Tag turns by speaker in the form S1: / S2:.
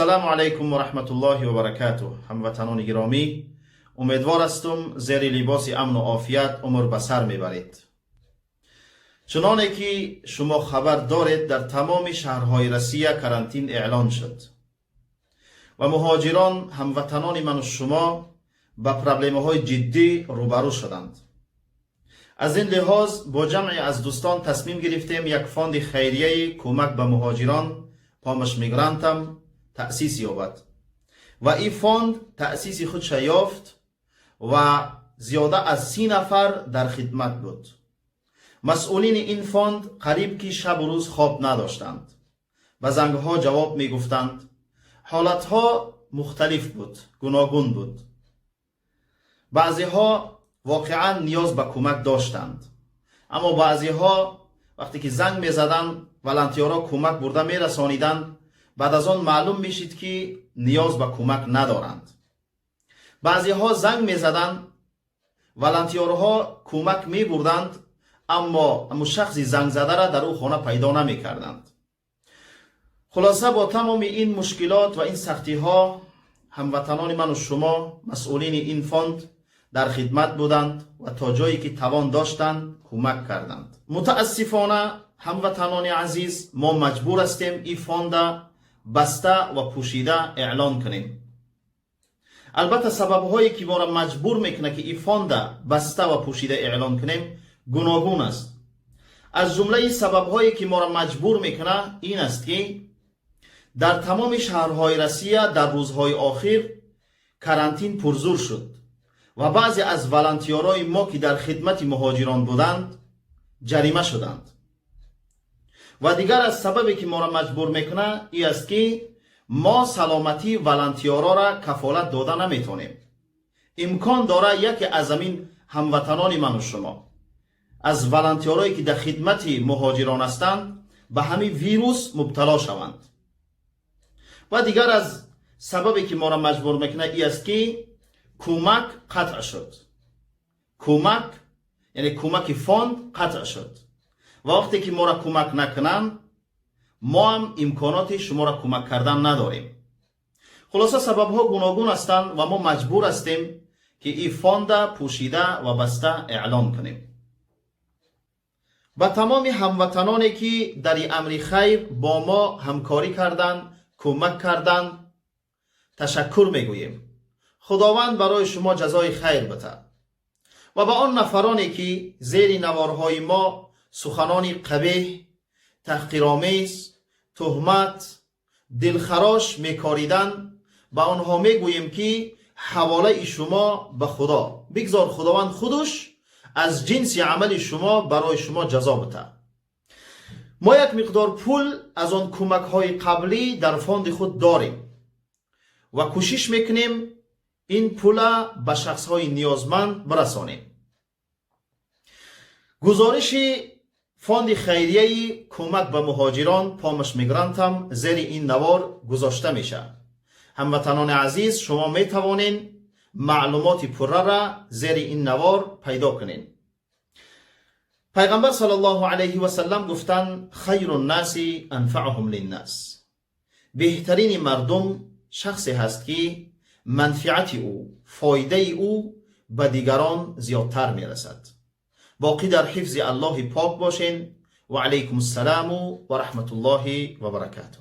S1: السلام علیکم و رحمت الله و برکاته. هموطنان گرامی، امیدوار هستم زیر لباس امن و عافیت عمر به سر میبرید. چنانه که شما خبر دارید در تمام شهرهای روسیه کرانتین اعلان شد و مهاجران هموطنان من و شما با پرابلم های جدی روبرو شدند. از این لحاظ با جمعی از دوستان تصمیم گرفتیم یک فاند خیریه کمک به مهاجران پامش میگرانتم تأسیس یابد و این فاند تأسیس خودش یافت و زیاده از 30 نفر در خدمت بود. مسئولین این فاند قریب که شب و روز خواب نداشتند. به زنگ ها جواب می گفتند. حالت ها مختلف بود، گوناگون بود. بعضی ها واقعا نیاز به کمک داشتند، اما بعضی ها وقتی که زنگ می زدند ولنتیارا کمک برده می رسانیدند، بعد از آن معلوم می شد که نیاز به کمک ندارند. بعضی ها زنگ می زدند، ولنتیارها کمک می بردند، اما شخصی زنگ زده را در او خانه پیدا نمی کردند. خلاصه با تمام این مشکلات و این سختی ها هموطنان من و شما مسئولین این فاند در خدمت بودند و تا جایی که توان داشتند کمک کردند. متاسفانه هموطنان عزیز، ما مجبور هستیم این فاند بسته و پوشیده اعلان کنیم. البته سبب هایی که ما را مجبور میکنه که این فاند بسته و پوشیده اعلان کنیم گوناگون است. از جمله سبب هایی که ما را مجبور میکنه این است که در تمام شهرهای روسیه در روزهای آخر کرانتین پرزور شد و بعضی از ولنتیارای ما که در خدمت مهاجران بودند جریمه شدند. و دیگر از سببی که ما را مجبور میکنه این است که ما سلامتی ولنتیارا را کفالت داده نمیتونیم. امکان داره یکی از همین هموطنان من و شما از ولنتیارایی که در خدمت مهاجران هستند به همین ویروس مبتلا شوند. و دیگر از سببی که ما را مجبور میکنه این است که کمک قطع شد. کمک یعنی کمک فاند قطع شد. و وقتی که ما را کمک نکنند ما هم امکانات شما را کمک کردن نداریم. خلاصه سبب ها گوناگون هستند و ما مجبور هستیم که این فاند پوشیده و بسته اعلان کنیم. با تمام هموطنانی که در این امر خیر با ما همکاری کردند، کمک کردند تشکر میگوییم. خداوند برای شما جزای خیر بده. و با آن نفرانی که زیر نوارهای ما سخنان قبیح، تحقیرآمیز، تهمت، دلخراش میکاریدند، با آنها میگوییم که حواله شما به خدا بگذار، خداوند خودش از جنس عمل شما برای شما جزا بده. ما یک مقدار پول از آن کمک های قبلی در فاند خود داریم و کوشش میکنیم این پول به شخص های نیازمند برسانیم. گزارش فاند خیریه کمک به مهاجران پامش میگرانتم زیر این نوار گذاشته میشه. هموطنان عزیز، شما میتوانین معلومات پره را زیر این نوار پیدا کنین. پیغمبر صلی الله علیه و سلم گفتن خیر الناس انفعهم للناس. بهترین مردم شخصی هست که منفعت او، فایده او به دیگران زیادتر میرسد. باقی در حفظ الله پاک باشین و علیکم السلام و رحمت الله و برکاته.